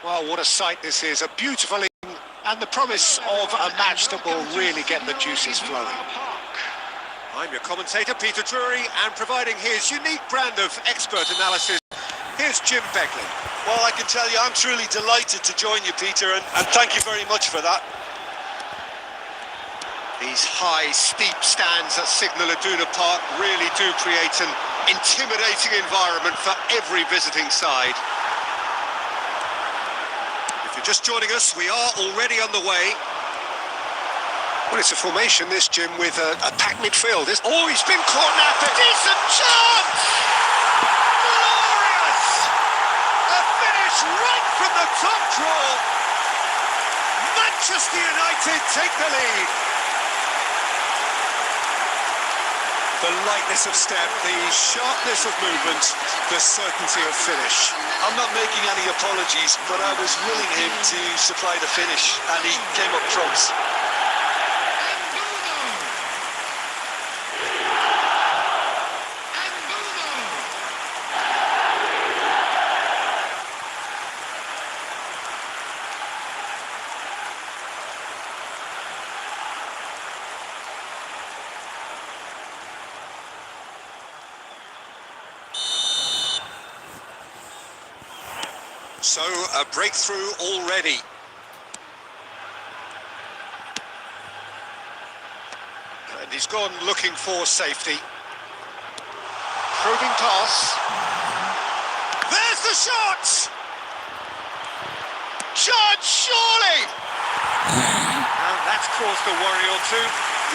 Well, what a sight this is. A beautiful evening and the promise of a match that will really get the juices flowing. I'm your commentator, Peter Drury, and providing his unique brand of expert analysis, here's Jim Begley. Well, I can tell you I'm truly delighted to join you, Peter, and thank you very much for that. These high, steep stands at Signal Iduna Park really do create an intimidating environment for every visiting side. If you're just joining us, we are already on the way. Well, it's a formation, this, Jim, with a packed midfield. Oh, he's been caught now. A decent chance! Glorious! A finish right from the top draw. Manchester United take the lead. The lightness of step, the sharpness of movement, the certainty of finish. I'm not making any apologies, but I was willing him to supply the finish, and he came up trumps. So, a breakthrough already. And he's gone looking for safety. Probing pass. There's the shot! Judge, surely! And that's caused a worry or two.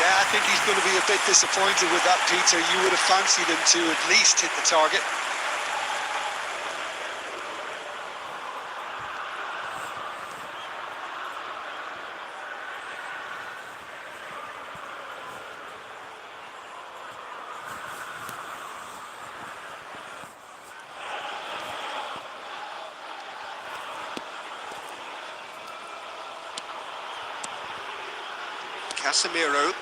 Yeah, I think he's going to be a bit disappointed with that, Peter. You would have fancied him to at least hit the target. Casemiro,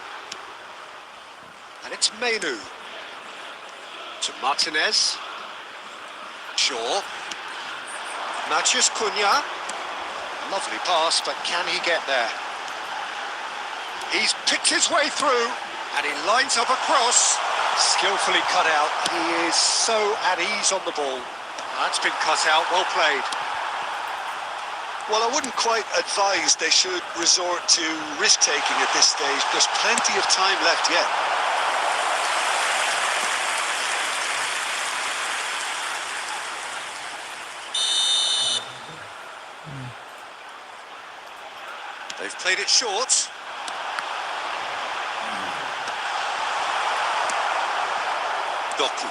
and it's Menu to Martinez, Shaw, Matheus Cunha, lovely pass, but can he get there? He's picked his way through, and he lines up a cross, skillfully cut out. He is so at ease on the ball. That's been cut out, well played. Well, I wouldn't quite advise they should resort to risk-taking at this stage. There's plenty of time left yet. They've played it short. Doku.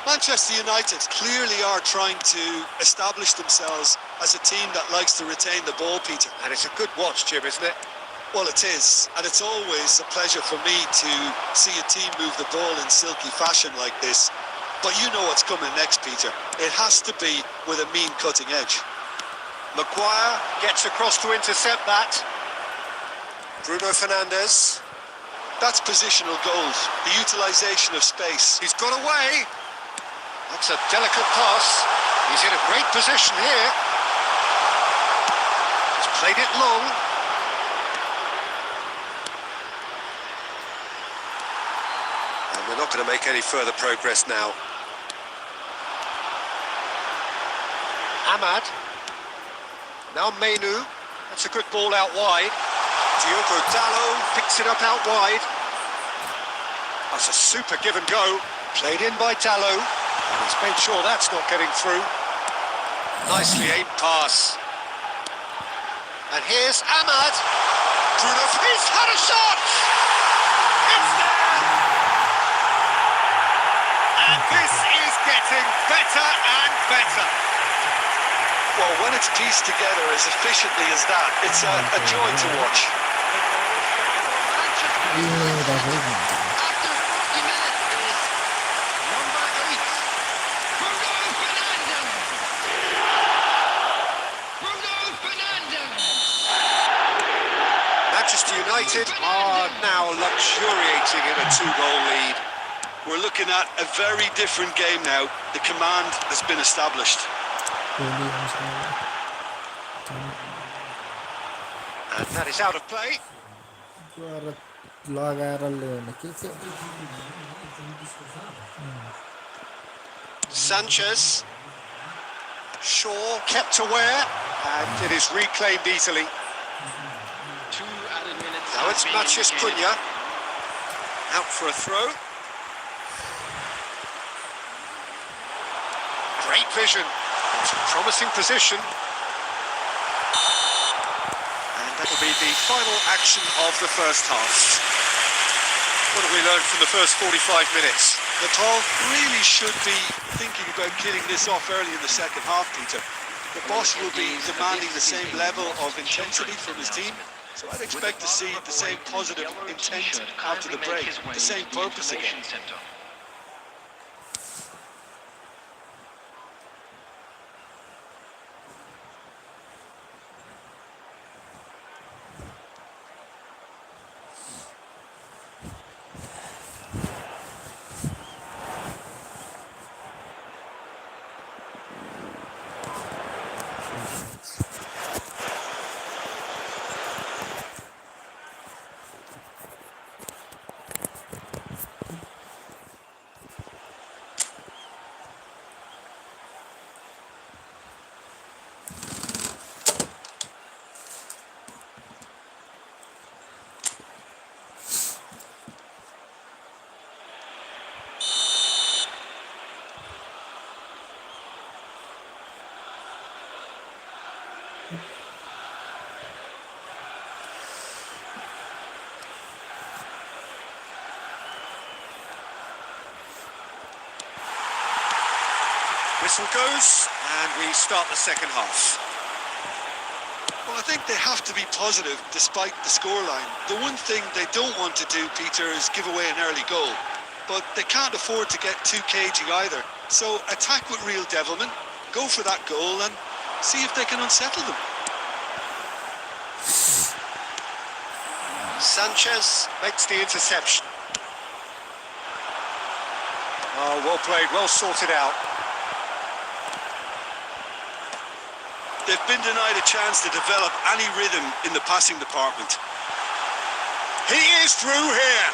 Manchester United clearly are trying to establish themselves as a team that likes to retain the ball, Peter. And it's a good watch, Jim, isn't it? Well, it is. And it's always a pleasure for me to see a team move the ball in silky fashion like this. But you know what's coming next, Peter. It has to be with a mean cutting edge. Maguire gets across to intercept that. Bruno Fernandes. That's positional gold, the utilisation of space. He's got away. That's a delicate pass. He's in a great position here. He's played it long. And we're not going to make any further progress now. Ahmad. Now Menu. That's a good ball out wide. Diogo Dalot picks it up out wide. That's a super give and go. Played in by Dalot. And he's made sure that's not getting through. Nicely aimed pass. And here's Ahmad. Bruno, he's had a shot! It's there! And this is getting better and better. Well, when it's pieced together as efficiently as that, it's a joy to watch. Manchester United are now luxuriating in a 2-goal lead. We're looking at a very different game now. The command has been established. That is out of play. लगाएर ल्याउने के के Sanchez. Shaw kept aware, and it is reclaimed easily. 2 added minutes. Now it's being Maciej indicated. Cunha. Out for a throw. Great vision. It's a promising position. And that'll be the final action of the first half. What have we learned from the first 45 minutes? Nepal really should be thinking about killing this off early in the second half, Peter. The boss will be demanding the same level of intensity from his team, so I'd expect to see the same positive intent after the break, the same purpose again. Whistle goes, and we start the second half. Well, I think they have to be positive despite the scoreline. The one thing they don't want to do, Peter, is give away an early goal. But they can't afford to get too cagey either. So attack with real devilment, go for that goal and see if they can unsettle them. Sanchez makes the interception. Oh, well played, well sorted out. They've been denied a chance to develop any rhythm in the passing department. He is through here.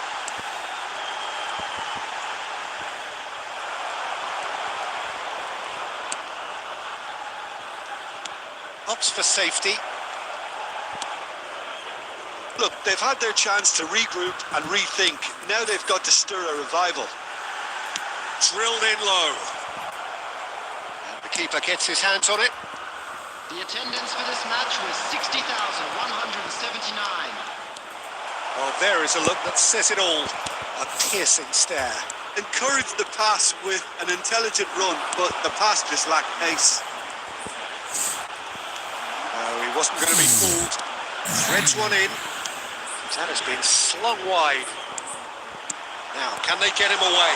Opts for safety. Look, they've had their chance to regroup and rethink. Now they've got to stir a revival. Drilled in low. And the keeper gets his hands on it. The attendance for this match was 60,179. Well, there is a look that says it all. A piercing stare. Encouraged the pass with an intelligent run, but the pass just lacked pace. No, he wasn't going to be fooled. Threads one in. That has been slung wide. Now, can they get him away?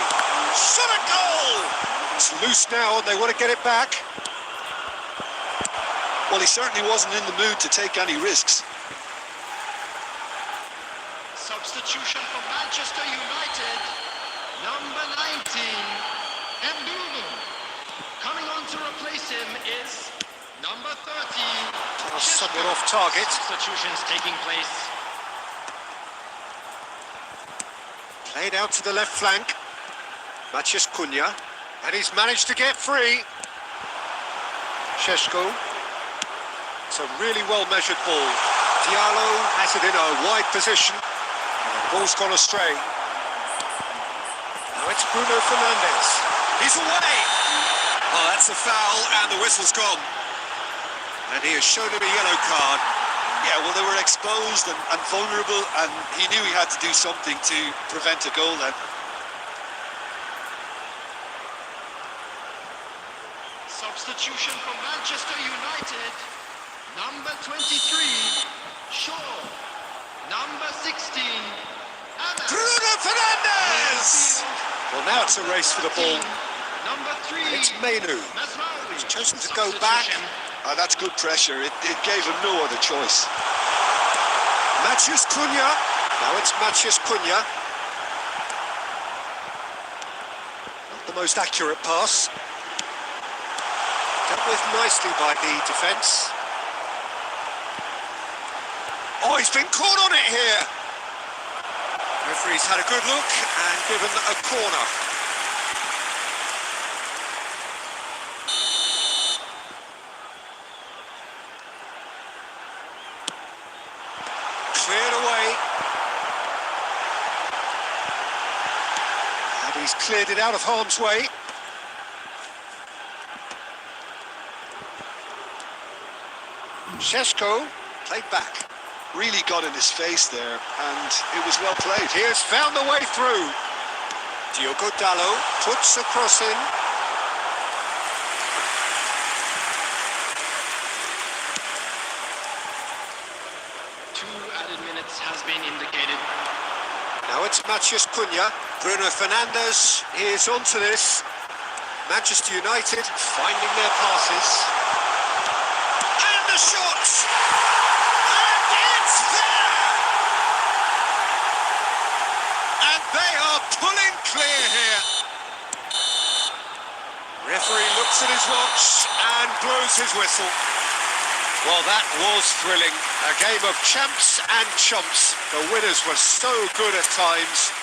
Shot a goal! It's loose now and they want to get it back. Well, he certainly wasn't in the mood to take any risks. Substitution for Manchester United. Number 19, Mbulu. Coming on to replace him is number 30. Somewhat off target. Substitutions taking place. Played out to the left flank. Maciej Cunha. And he's managed to get free. Šeško. It's a really well-measured ball. Diallo has it in a wide position. The ball's gone astray. Now it's Bruno Fernandes. He's away! Oh, that's a foul, and the whistle's gone. And he has shown him a yellow card. Yeah, well, they were exposed and vulnerable, and he knew he had to do something to prevent a goal then. Substitution for Manchester United. Number 23, Shaw. Number 16, Anna. Bruno Fernandes! Well, now it's a race for the ball. Number 3, It's Menu. Masraoui. He's chosen to go back. That's good pressure. It gave him no other choice. Maciej Cunha. Now it's Maciej Cunha. Not the most accurate pass. Dealt with nicely by the defence. Oh, he's been caught on it here. Referee's had a good look and given a corner. Cleared away. And he's cleared it out of harm's way. Shesko played back. Really got in his face there, and it was well played. He has found the way through. Diogo Dallo puts a cross in. Two added minutes has been indicated. Now it's Matheus Cunha. Bruno Fernandes is onto this. Manchester United finding their passes. And the shot! And it's there! And they are pulling clear here. Referee looks at his watch and blows his whistle. Well, that was thrilling. A game of champs and chumps. The winners were so good at times.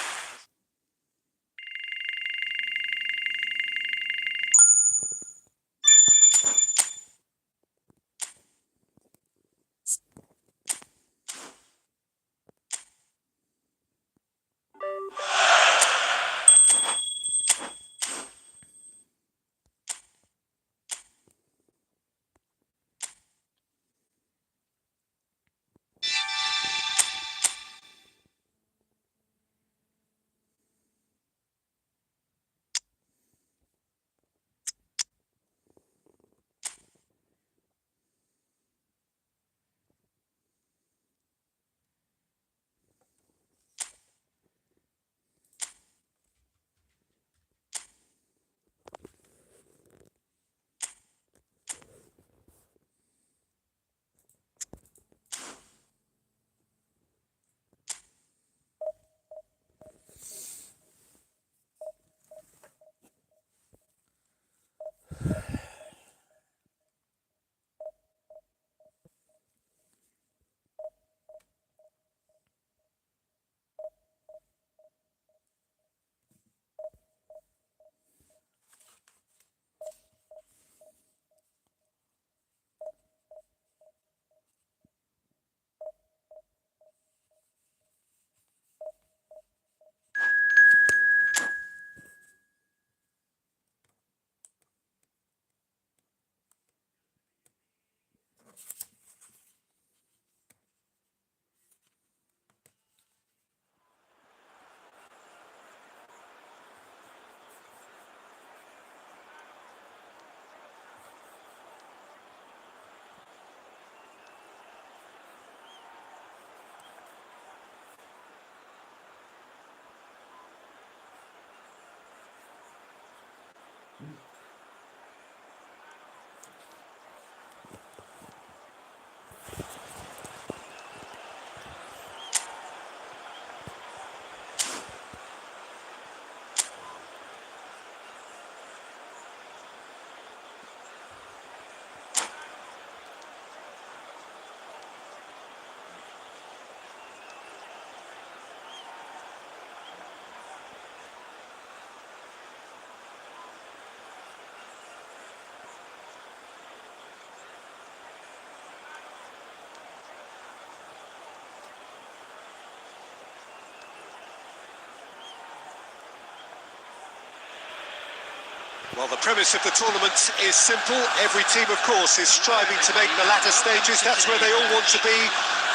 Well, the premise of the tournament is simple. Every team, of course, is striving to make the latter stages. That's where they all want to be.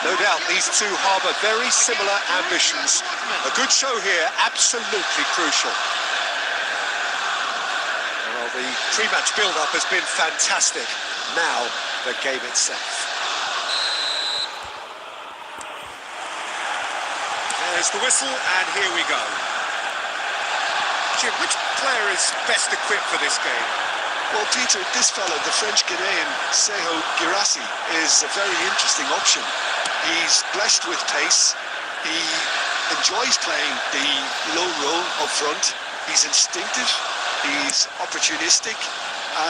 No doubt these two harbour very similar ambitions. A good show here, absolutely crucial. Well, the pre-match build-up has been fantastic. Now, the game itself. There's the whistle, and here we go. Jim, which player is best equipped for this game? Well, Peter, this fellow, the French Ghanaian Seho Girassi, is a very interesting option. He's blessed with pace. He enjoys playing the low role up front. He's instinctive. He's opportunistic,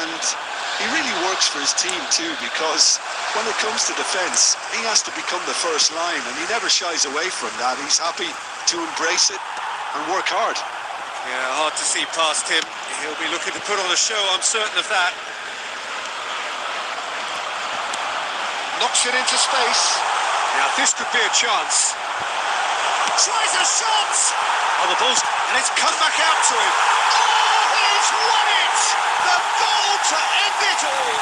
and He really works for his team too, because when it comes to defence, he has to become the first line, and he never shies away from that. He's happy to embrace it and work hard. Yeah, hard to see past him. He'll be looking to put on a show, I'm certain of that. Knocks it into space. Now this could be a chance. Tries a shot! On the ball's... and it's come back out to him. Oh, he's won it! The goal to end it all!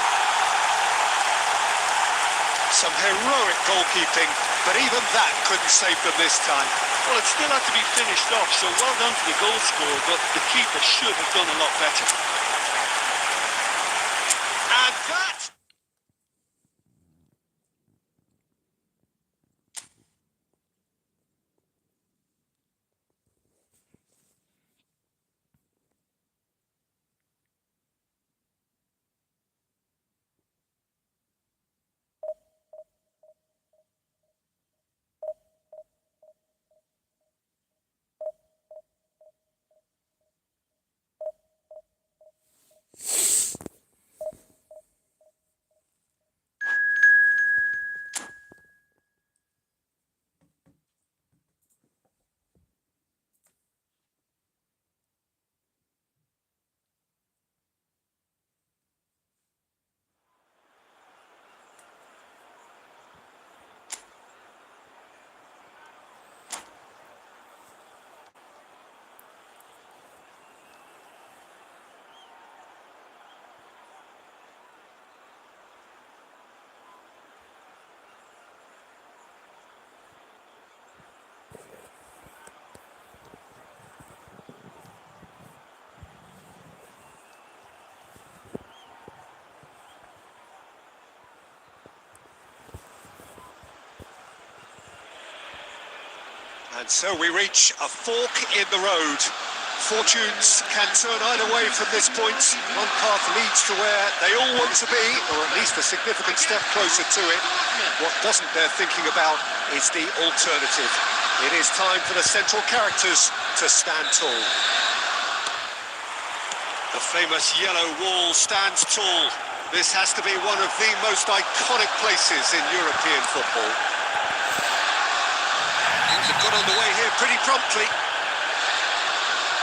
Some heroic goalkeeping, but even that couldn't save them this time. Well, it still had to be finished off, so well done to the goal scorer, but the keeper should have done a lot better. And that... And so we reach a fork in the road. Fortunes can turn either way from this point. One path leads to where they all want to be, or at least a significant step closer to it. What doesn't bear thinking about is the alternative. It is time for the central characters to stand tall. The famous yellow wall stands tall. This has to be one of the most iconic places in European football. Things have got underway here pretty promptly.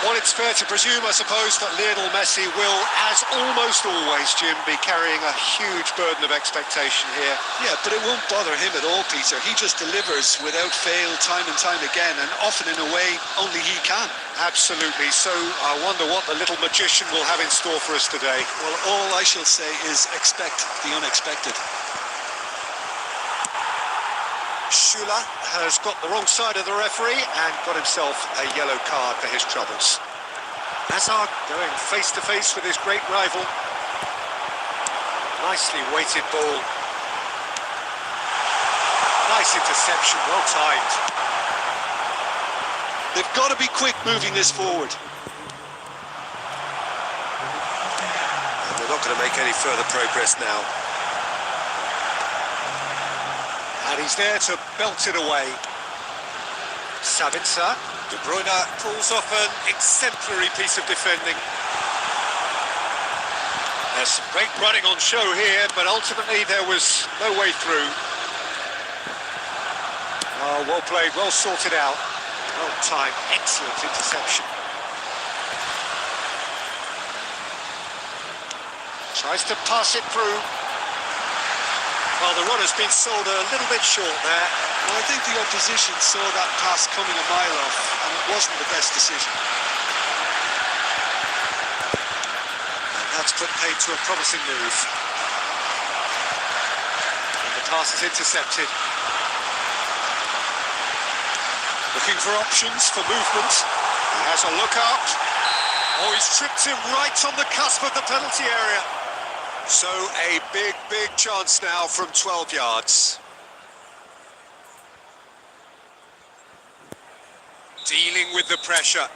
Well, it's fair to presume, I suppose, that Lionel Messi will, as almost always, Jim, be carrying a huge burden of expectation here. Yeah, but it won't bother him at all, Peter. He just delivers without fail time and time again, and often in a way only he can. Absolutely. So I wonder what the little magician will have in store for us today. Well, all I shall say is expect the unexpected. Shula has got the wrong side of the referee and got himself a yellow card for his troubles. Hazard going face-to-face with his great rival. Nicely weighted ball. Nice interception, well timed. They've got to be quick moving this forward. And they're not going to make any further progress now. And he's there to belt it away. Sabitzer. De Bruyne pulls off an exemplary piece of defending. There's some great running on show here, but ultimately there was no way through. Oh, well played, well sorted out. Well timed, excellent interception. Tries to pass it through. Well, the run has been sold a little bit short there. Well, I think the opposition saw that pass coming a mile off, and it wasn't the best decision. And that's put paid to a promising move. And the pass is intercepted. Looking for options for movement. He has a look up. Oh, he's tripped him right on the cusp of the penalty area. So a big, big chance now from 12 yards. Dealing with the pressure.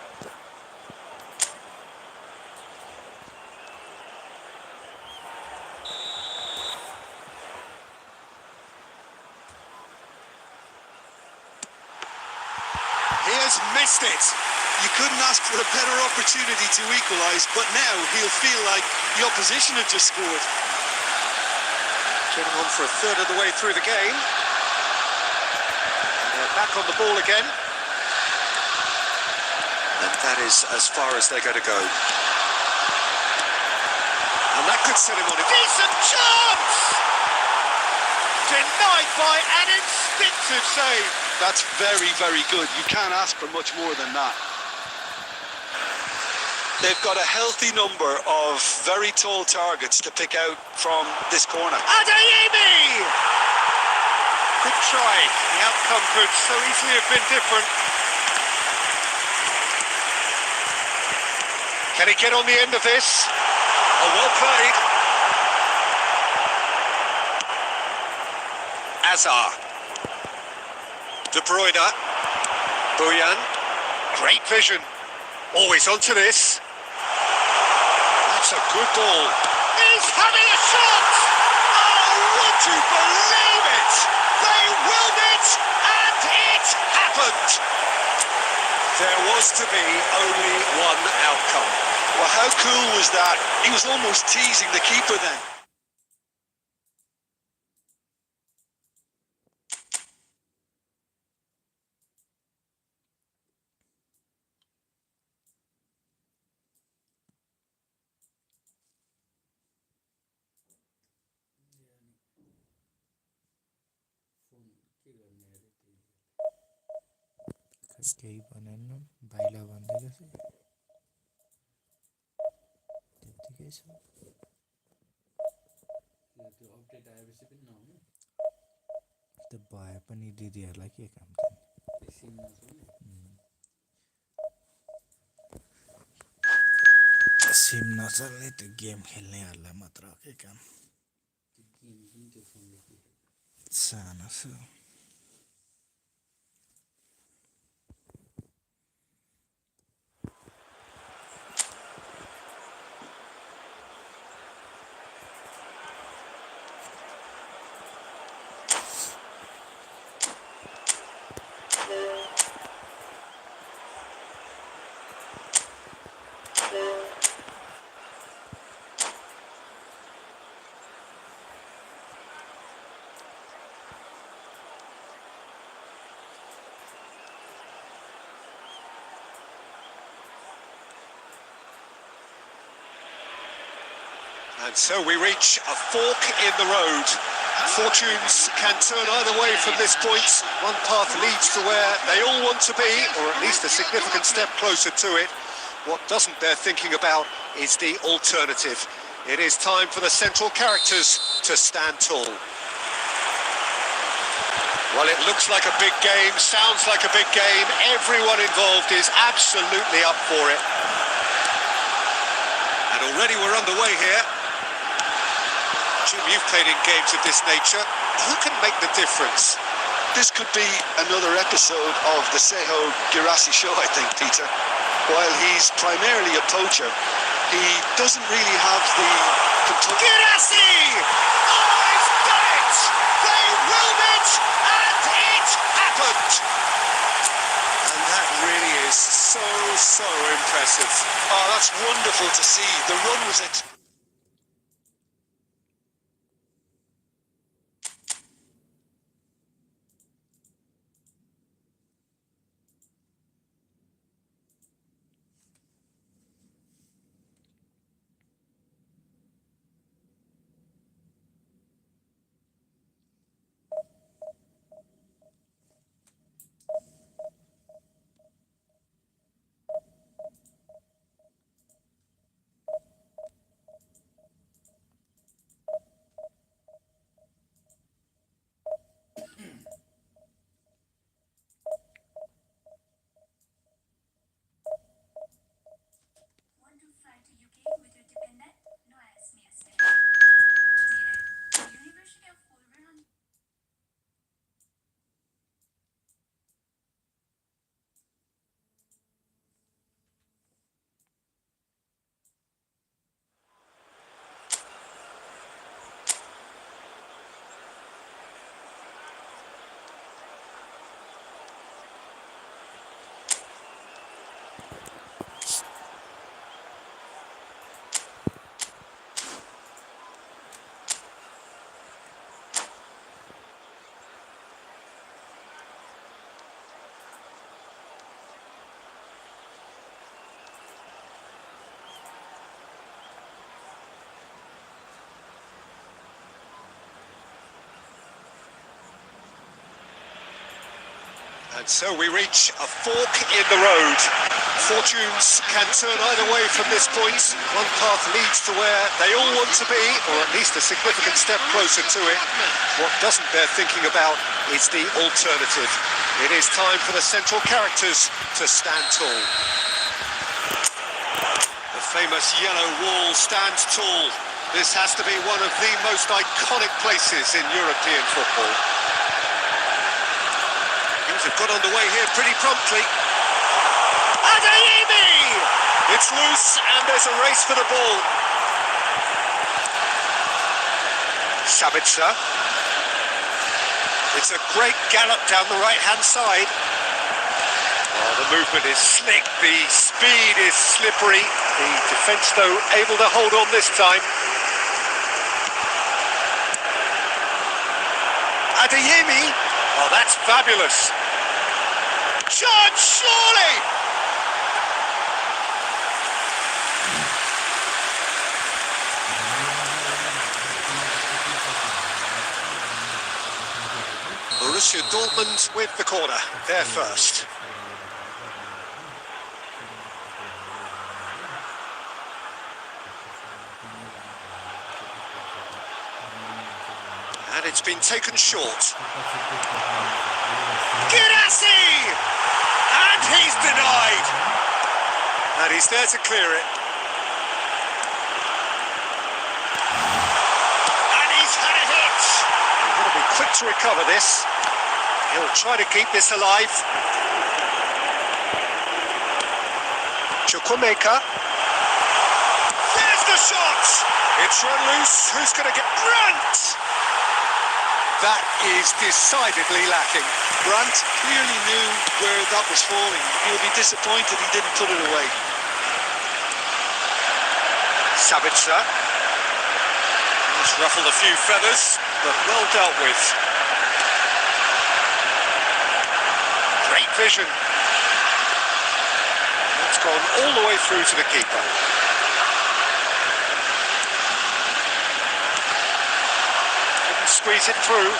He has missed it. You couldn't ask for a better opportunity to equalise, but now he'll feel like the opposition have just scored. Getting on for a third of the way through the game. And they're back on the ball again. And that is as far as they're going to go. And that could set him on a decent chance! Denied by an instinctive save. That's very, very good. You can't ask for much more than that. They've got a healthy number of very tall targets to pick out from this corner. Adeyemi! Good try. The outcome could so easily have been different. Can he get on the end of this? Oh, well played. Azar. De Bruyne. Boyan. Great vision. Always onto this. That's a good ball. He's having a shot! Oh, would you believe it? They willed it, and it happened. There was to be only one outcome. Well, how cool was that? He was almost teasing the keeper then. केही भनेन भाइला भन्दैछ त्यतिकै छ त्यो update आएपछि पनि नहुने त्यो भए पनि दिदीहरुलाई के काम त सिम नचल्ने त्यो गेम खेल्नेहरुलाई मात्र के काम त्यो गेम पनि त्यो फोनले के सानो छ And so we reach a fork in the road. Fortunes can turn either way from this point. One path leads to where they all want to be, or at least a significant step closer to it. What doesn't bear thinking about is the alternative. It is time for the central characters to stand tall. Well, it looks like a big game, sounds like a big game. Everyone involved is absolutely up for it. And already we're underway here. Jim, you've played in games of this nature. Who can make the difference? This could be another episode of the Seho Girassi show, I think, Peter. While he's primarily a poacher, he doesn't really have the... Girassi! Oh, he's done it! They willed it, and it happened! And that really is so impressive. Oh, that's wonderful to see. The run was... And so we reach a fork in the road. Fortunes can turn either way from this point. One path leads to where they all want to be, or at least a significant step closer to it. What doesn't bear thinking about is the alternative. It is time for the central characters to stand tall. The famous yellow wall stands tall. This has to be one of the most iconic places in European football. Things have got underway here pretty promptly. Adeyemi! It's loose and there's a race for the ball. Sabitzer. It's a great gallop down the right-hand side. Oh, the movement is slick, the speed is slippery. The defence, though, able to hold on this time. Adeyemi! Oh, that's fabulous. John, surely! Borussia Dortmund with the corner. They're first. And it's been taken short. Girassi! And he's denied. And he's there to clear it. And he's had a hit. He's going to be quick to recover this. He'll try to keep this alive. Chukwuemeka. There's the shot. It's run loose. Who's going to get Brandt? That is decidedly lacking. Brandt clearly knew where that was falling. He'll be disappointed he didn't put it away. Sabitzer. He's ruffled a few feathers, but well dealt with. Great vision. That's gone all the way through to the keeper. Couldn't squeeze it through.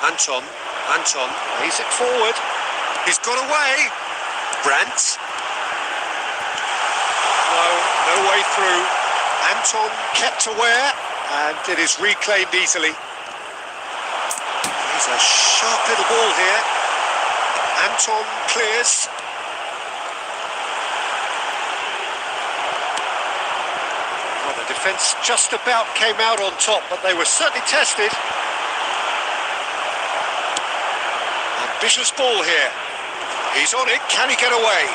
Anton, lays it forward. He's got away. Brandt. No way through. Anton kept aware, and it is reclaimed easily. He's a sharp little ball here. Anton clears. Well, the defence just about came out on top, but they were certainly tested. Ambitious ball here. He's on it. Can he get away?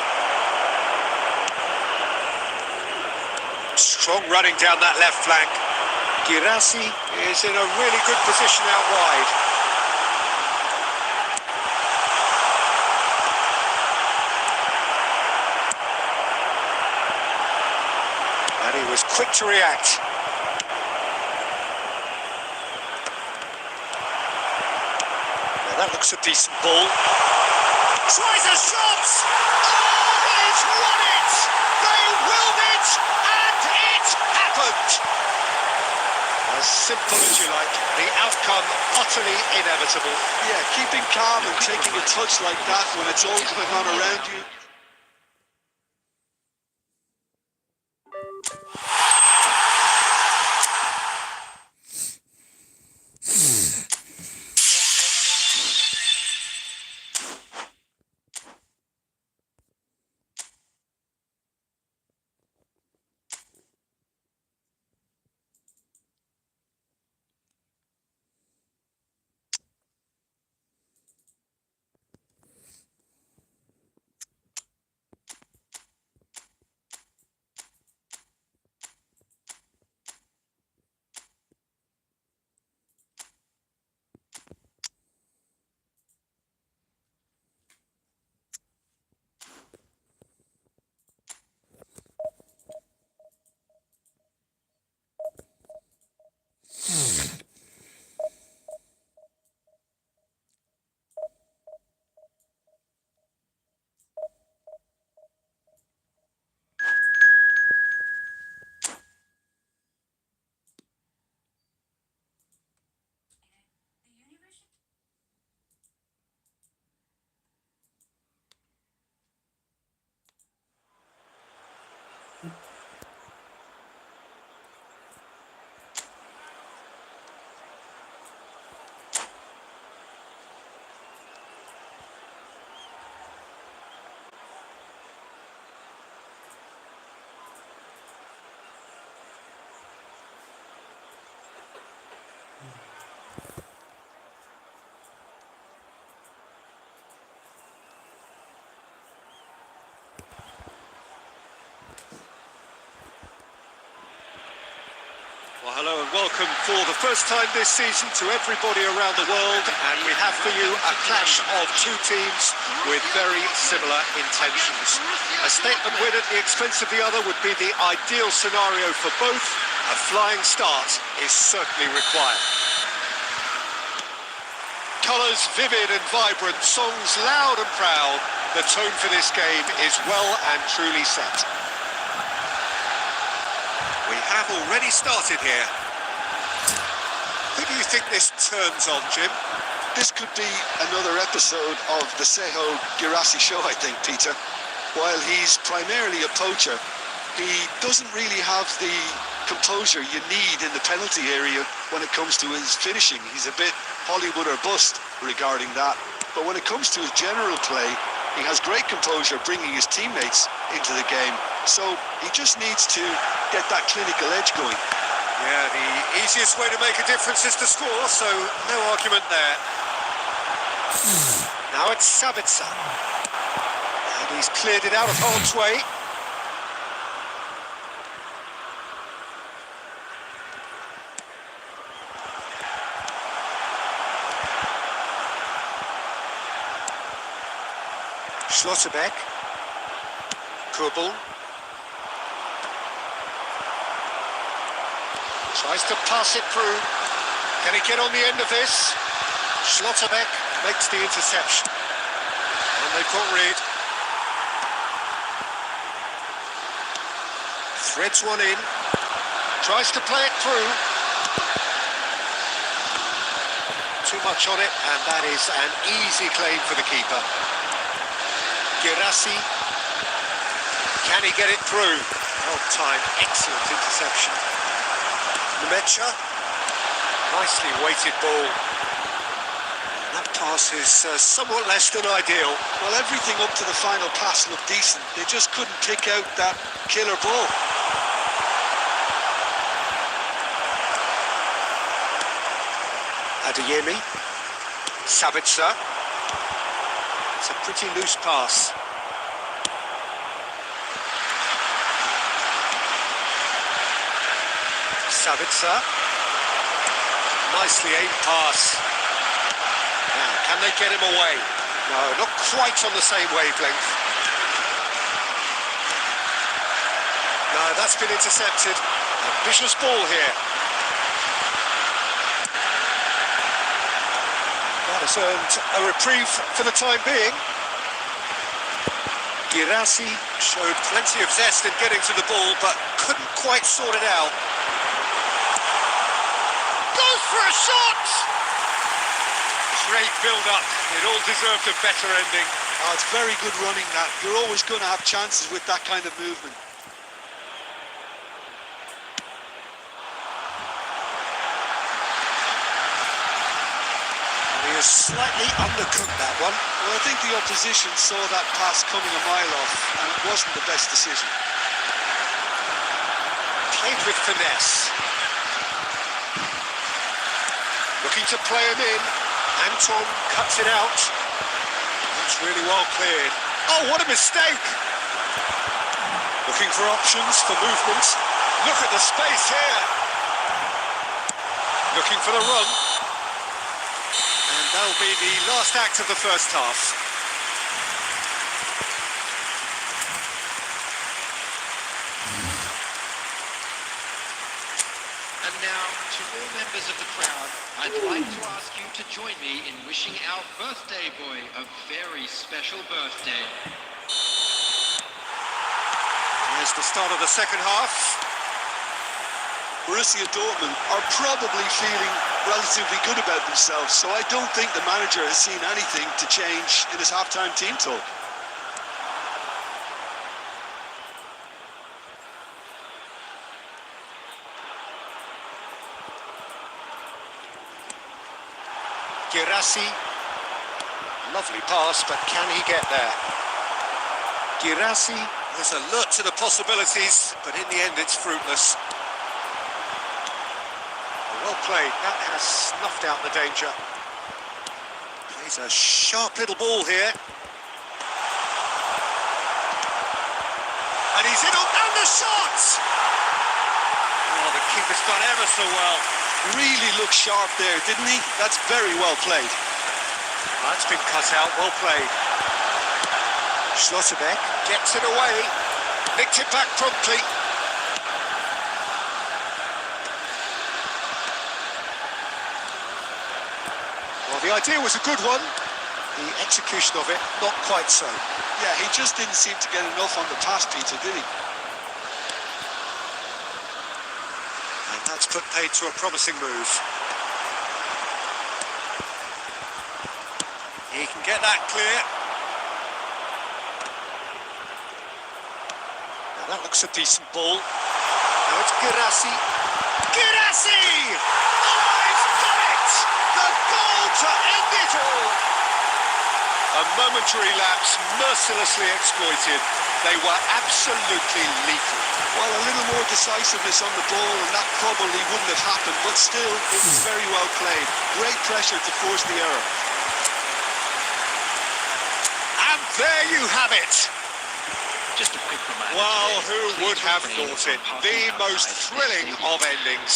Strong running down that left flank. Girassi is in a really good position out wide. And he was quick to react. That looks a decent ball. Tries a shot! Oh, he's won it! They willed it, and it happened! As simple as you like, the outcome utterly inevitable. Yeah, keeping calm and taking a touch like that when it's all going on around you. Well, hello and welcome for the first time this season to everybody around the world, and we have for you a clash of two teams with very similar intentions. A statement win at the expense of the other would be the ideal scenario for both. A flying start is certainly required. Colours vivid and vibrant, songs loud and proud. The tone for this game is well and truly set. We have already started here. Who do you think this turns on, Jim? This could be another episode of the Seho Girassi show, I think, Peter. While he's primarily a poacher, he doesn't really have the composure you need in the penalty area when it comes to his finishing. He's a bit Hollywood or bust regarding that. But when it comes to his general play, he has great composure bringing his teammates into the game. So he just needs to get that clinical edge going. Yeah, the easiest way to make a difference is to score, so no argument there. Now it's Sabitzer. And he's cleared it out of harm's way. Schlotterbeck. Kubel. Tries to pass it through. Can he get on the end of this? Schlotterbeck makes the interception. And they've got Reed. Threads one in. Tries to play it through. Too much on it, and that is an easy claim for the keeper. Girassi. Can he get it through? Well timed, excellent interception. Nemecha. Nicely weighted ball. And that pass is somewhat less than ideal. Well, everything up to the final pass looked decent. They just couldn't pick out that killer ball. Adeyemi. Sabitzer. It's a pretty loose pass. Sabitzer. Nicely aimed pass. Now, can they get him away? No, not quite on the same wavelength. No, that's been intercepted. A vicious ball here. That has earned a reprieve for the time being. Girassi showed plenty of zest in getting to the ball, but couldn't quite sort it out. Goes for a shot! Great build-up. It all deserved a better ending. Oh, it's very good running, that. You're always going to have chances with that kind of movement. He has slightly undercooked that one. Well, I think the opposition saw that pass coming a mile off, and it wasn't the best decision. Played with finesse. Looking to play him in. Anton cuts it out. That's really well cleared. Oh, what a mistake! Looking for options for movement. Look at the space here. Looking for the run. And that'll be the last act of the first half. And now, to all members of the crowd, I'd like to ask you to join me in wishing our birthday boy a very special birthday. There's the start of the second half. Borussia Dortmund are probably feeling relatively good about themselves, so I don't think the manager has seen anything to change in his half-time team talk. Girassi. Lovely pass, but can he get there? Girassi is alert to the possibilities, but in the end it's fruitless. Well played, that has snuffed out the danger. Plays a sharp little ball here. And he's in on the shot! Oh, Oh, the keeper's done ever so well. Really looked sharp there, didn't he? That's very well played. That's been cut out, well played. Schlotterbeck gets it away, nicked it back promptly. Well, the idea was a good one. The execution of it, not quite so. Yeah, he just didn't seem to get enough on the pass, Peter, did he? And that's put paid to a promising move. He can get that clear. Now that looks a decent ball. Now it's Girassi. Girassi! Oh, he's got it! The goal to end it all! A momentary lapse mercilessly exploited. They were absolutely lethal. Well, a little more decisiveness on the ball and that probably wouldn't have happened, but still, it was very well played. Great pressure to force the error. And there you have it. Just a quick reminder. Well, today, who please would have refrain thought from it? parking The outside most this thrilling stadium. of endings.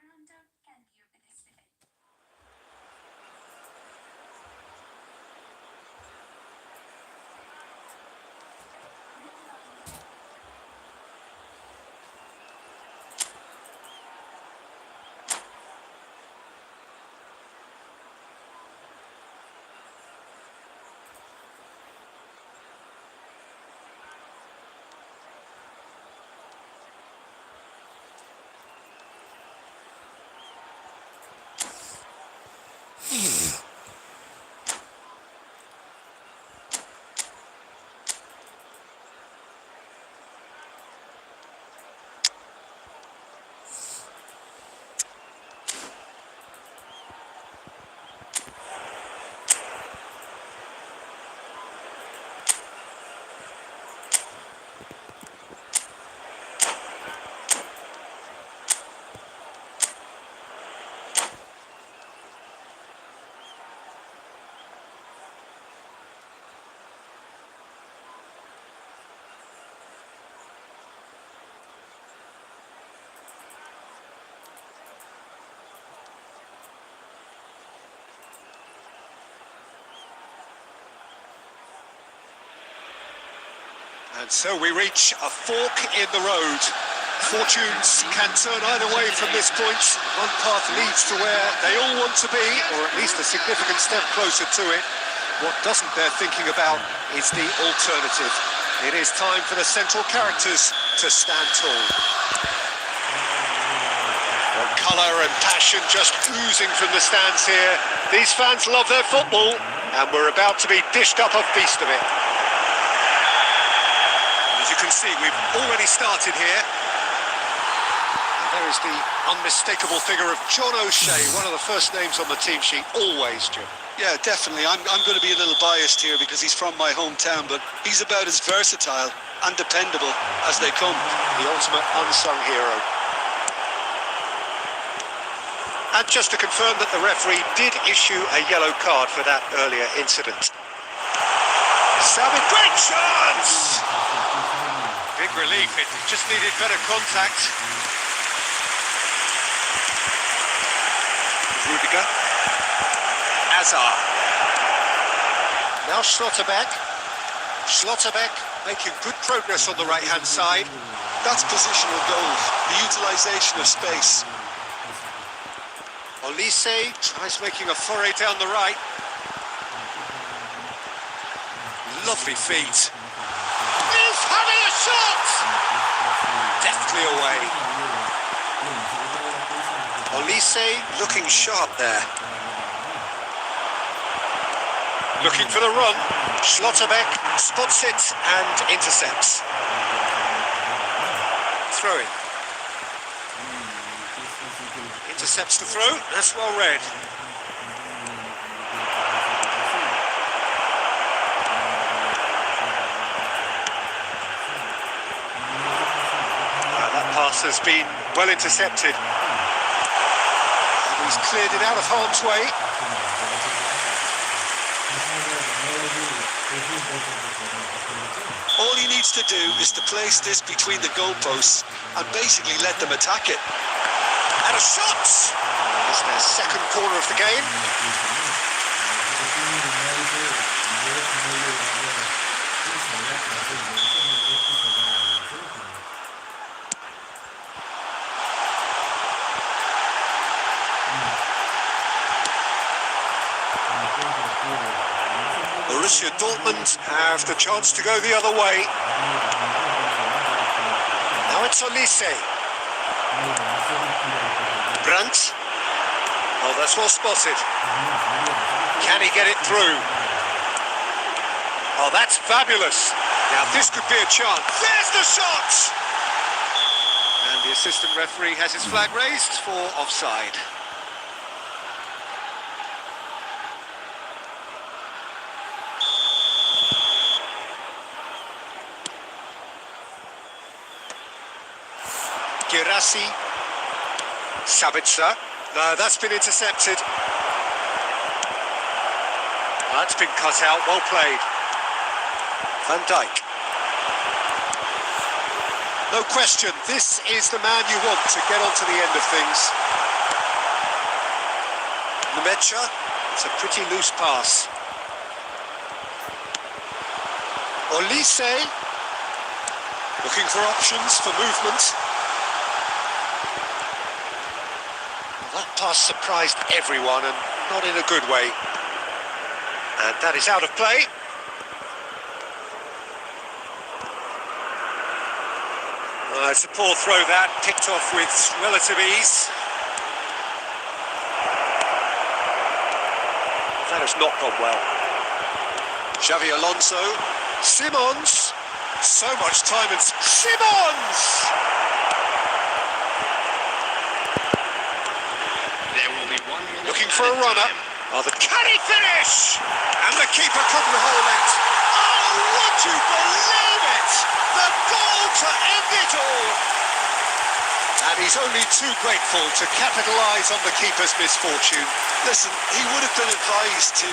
Thank you very much. And so we reach a fork in the road. Fortunes can turn either way from this point. One path leads to where they all want to be, or at least a significant step closer to it. What doesn't bear thinking about is the alternative. It is time for the central characters to stand tall. The colour and passion just oozing from the stands here. These fans love their football, and we're about to be dished up a feast of it. As you can see, we've already started here. And there is the unmistakable figure of John O'Shea, one of the first names on the team sheet, always, Jim. Yeah, definitely. I'm going to be a little biased here because he's from my hometown, but he's about as versatile and dependable as they come. The ultimate unsung hero. And just to confirm that the referee did issue a yellow card for that earlier incident. Sabit, great chance! Big relief, it just needed better contact. Rudiger. Azar. Now Schlotterbeck. Schlotterbeck making good progress on the right-hand side. That's positional goal, the utilisation of space. Olise tries making a foray down the right. Lovely feet. He's having a shot! Deftly away. Olise looking sharp there. Looking for the run. Schlotterbeck spots it and intercepts. Throw-in. Intercepts the throw. That's well read. That pass has been well intercepted. And he's cleared it out of harm's way. All he needs to do is to place this between the goalposts and basically let them attack it. And a shot! It's their second corner of the game. Borussia Dortmund have the chance to go the other way. Now it's Olise. Brandt. Oh, that's well spotted. Can he get it through? Oh, that's fabulous. Now this could be a chance. There's the shot! And the assistant referee has his flag raised for offside. Girassi. Sabitzer. No, that's been intercepted. That's been cut out. Well played. Van Dijk. No question, this is the man you want to get onto the end of things. Nemecha. It's a pretty loose pass. Olise. Looking for options for movement. That pass surprised everyone, and not in a good way. And that is out of play. It's a poor throw that, picked off with relative ease. That has not gone well. Xavi Alonso. Simons. So much time and... Simons! Looking for a runner. Oh, can he finish? And the keeper couldn't hold it. Oh, would you believe it? The goal to end it all. And he's only too grateful to capitalise on the keeper's misfortune. Listen, he would have been advised to...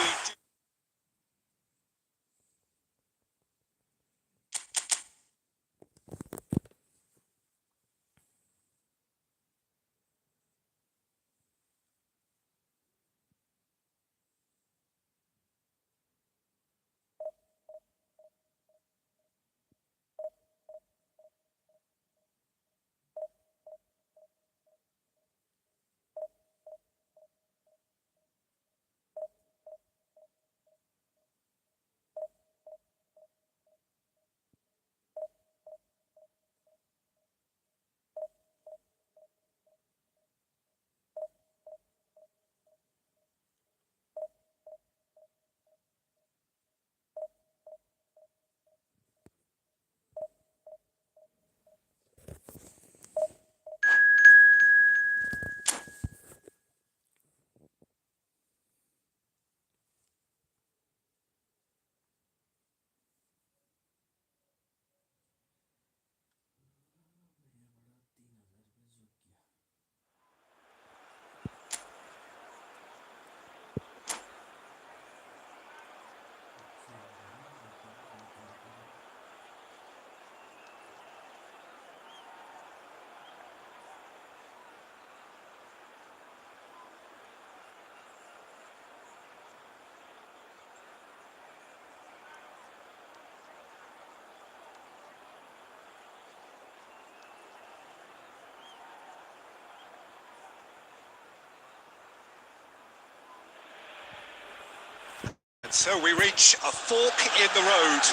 So we reach a fork in the road.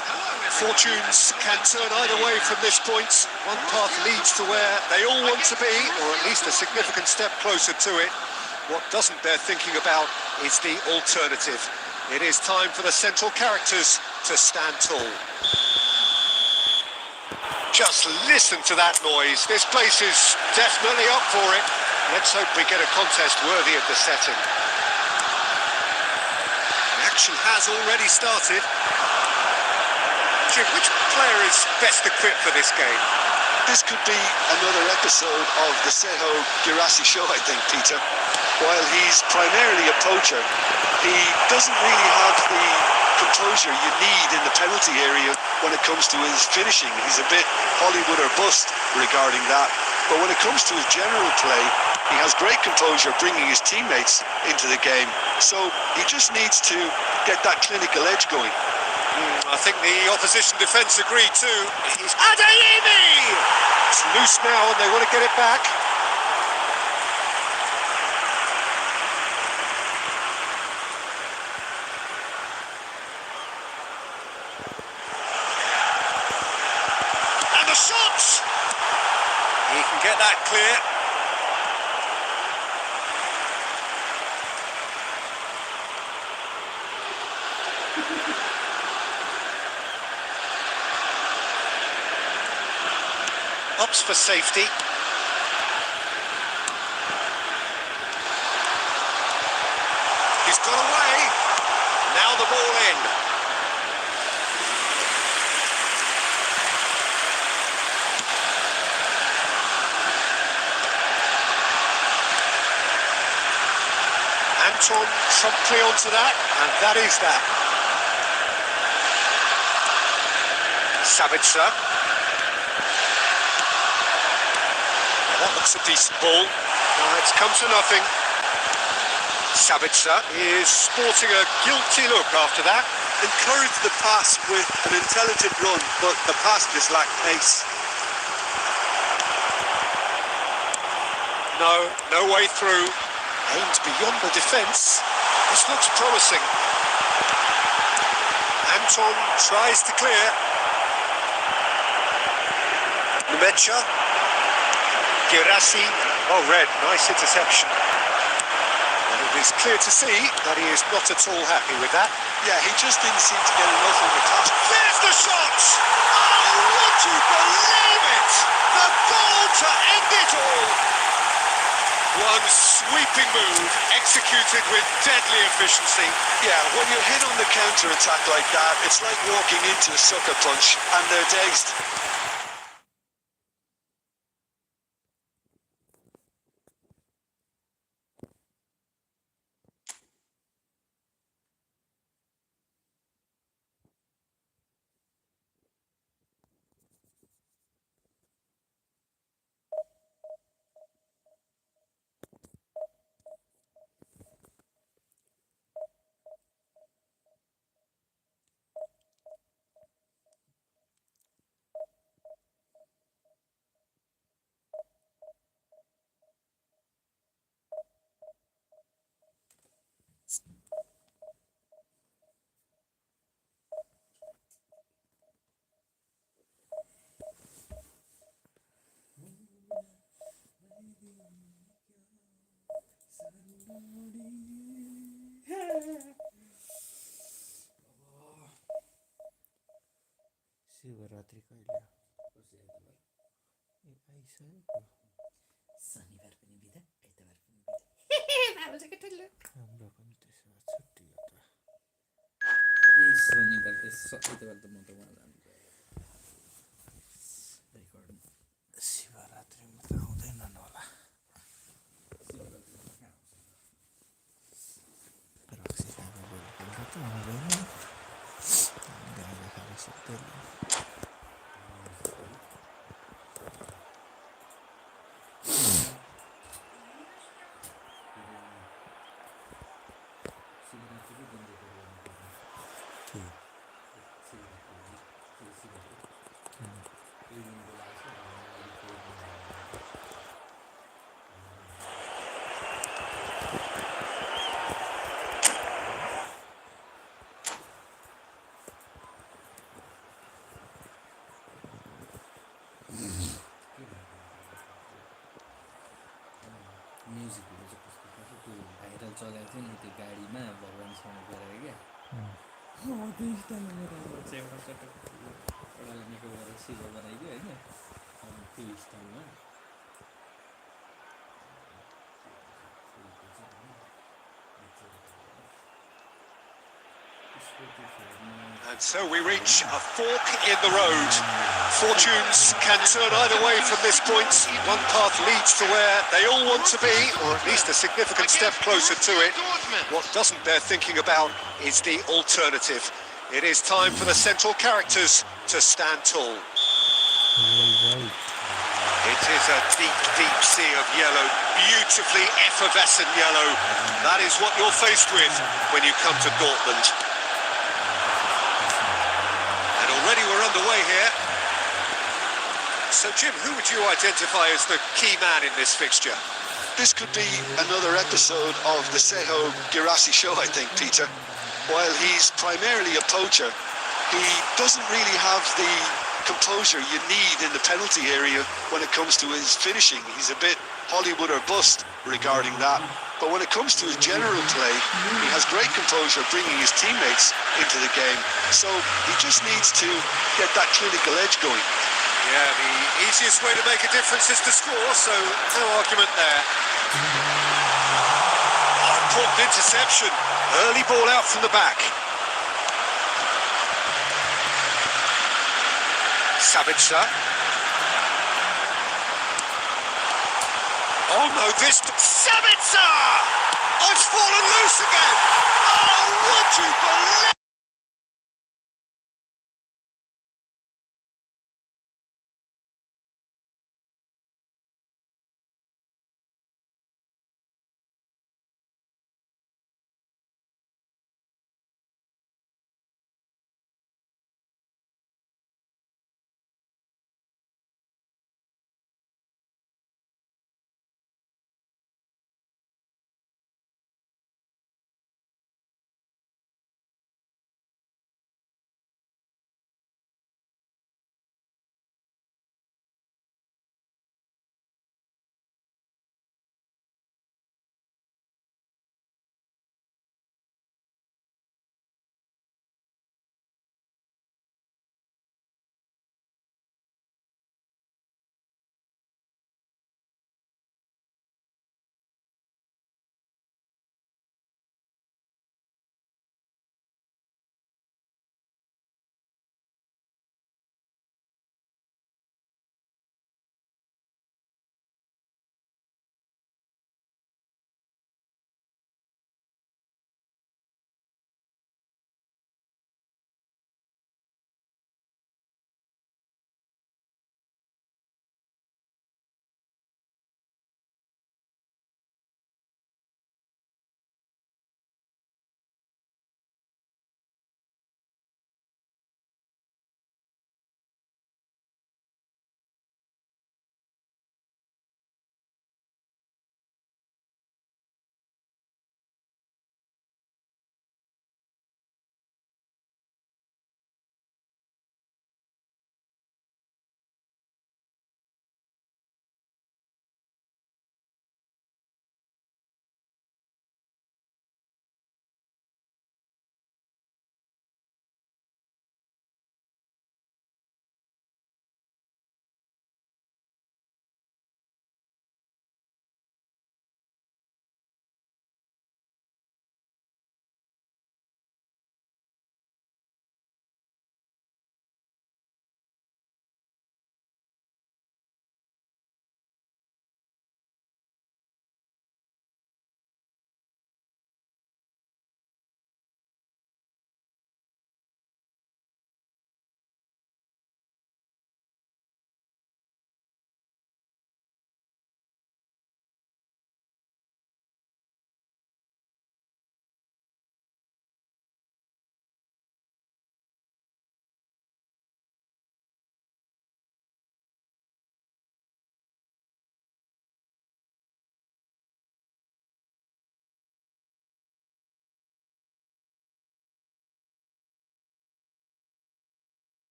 Fortunes can turn either way from this point. One path leads to where they all want to be, or at least a significant step closer to it. What doesn't bear thinking about is the alternative. It is time for the central characters to stand tall. Just listen to that noise. This place is definitely up for it. Let's hope we get a contest worthy of the setting. The action has already started. Jim, which player is best equipped for this game? This could be another episode of the Seho Girassi show, I think, Peter. While he's primarily a poacher, he doesn't really have the composure you need in the penalty area when it comes to his finishing. He's a bit Hollywood or bust regarding that. But when it comes to his general play, he has great composure bringing his teammates into the game. So he just needs to get that clinical edge going. I think the opposition defence agreed too. It's Adeyemi! It's loose now and they want to get it back. And the shot! He can get that clear. Ups for safety. He's got away. Now the ball in. Anton promptly onto that, and that is that. Sabitzer. That looks a decent ball. It's come to nothing. Sabitzer is sporting a guilty look after that. Encourage the pass with an intelligent run, but the pass just lacked pace. No way through. Aimed beyond the defence. This looks promising. Anton tries to clear. Nemecha. Girassi, red, nice interception. And it is clear to see that he is not at all happy with that. Yeah, he just didn't seem to get enough on the pass. There's the shot! Oh, would you believe it? The goal to end it all! One sweeping move, executed with deadly efficiency. Yeah, when you're hit on the counter-attack like that, it's like walking into a sucker punch, and they're dazed. Shivratri कहिले आइसक्यो शनिबार पनि बिदा आइतबार पनि बिदा हाम्रो पनि त्यसो भए छुट्टी हो त शनिबार आइतबार त म त वहाँ जानु रेकर्ड शिवरात्रिमा त आउँदैनन् होला रक्सी खाएको बेलुका त आउँदैन गाजा खाएर सुत्दैन म्युजिक भिडियो चाहिँ कस्तो खालको त्यो भाइरल चलाएको थियो नि त्यो गाडीमा भगवान्सँग गरायो क्या त्यो स्टाइलमा गराएको चाहिँ एउटा चटक एउटाले मेकअप गरेर सिधो बनाइदियो होइन त्यो स्टाइलमा And so we reach a fork in the road. Fortunes can turn either way from this point. One path leads to where they all want to be, or at least a significant step closer to it. What doesn't bear thinking about is the alternative. It is time for the central characters to stand tall. It is a deep, deep sea of yellow, beautifully effervescent yellow. That is what you're faced with when you come to Dortmund. And already we're underway here. So, Jim, who would you identify as the key man in this fixture? This could be another episode of the Seho Girassi show, I think, Peter. While he's primarily a poacher, he doesn't really have the composure you need in the penalty area when it comes to his finishing. He's a bit Hollywood or bust regarding that. But when it comes to his general play, he has great composure bringing his teammates into the game. So he just needs to get that clinical edge going. Yeah, the easiest way to make a difference is to score, so no argument there. Oh, important interception. Early ball out from the back. Sabitzer. Oh no, this... Sabitzer! Oh, it's fallen loose again! Oh, would you believe...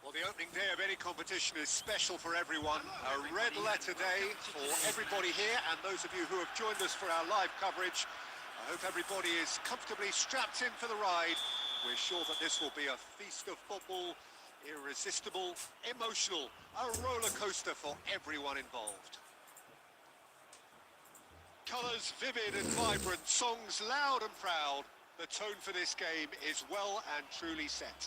Well, the opening day of any competition is special for everyone. A red letter day for everybody here and those of you who have joined us for our live coverage. I hope everybody is comfortably strapped in for the ride. We're sure that this will be a feast of football, irresistible, emotional, a roller coaster for everyone involved. Colours vivid and vibrant, songs loud and proud. The tone for this game is well and truly set.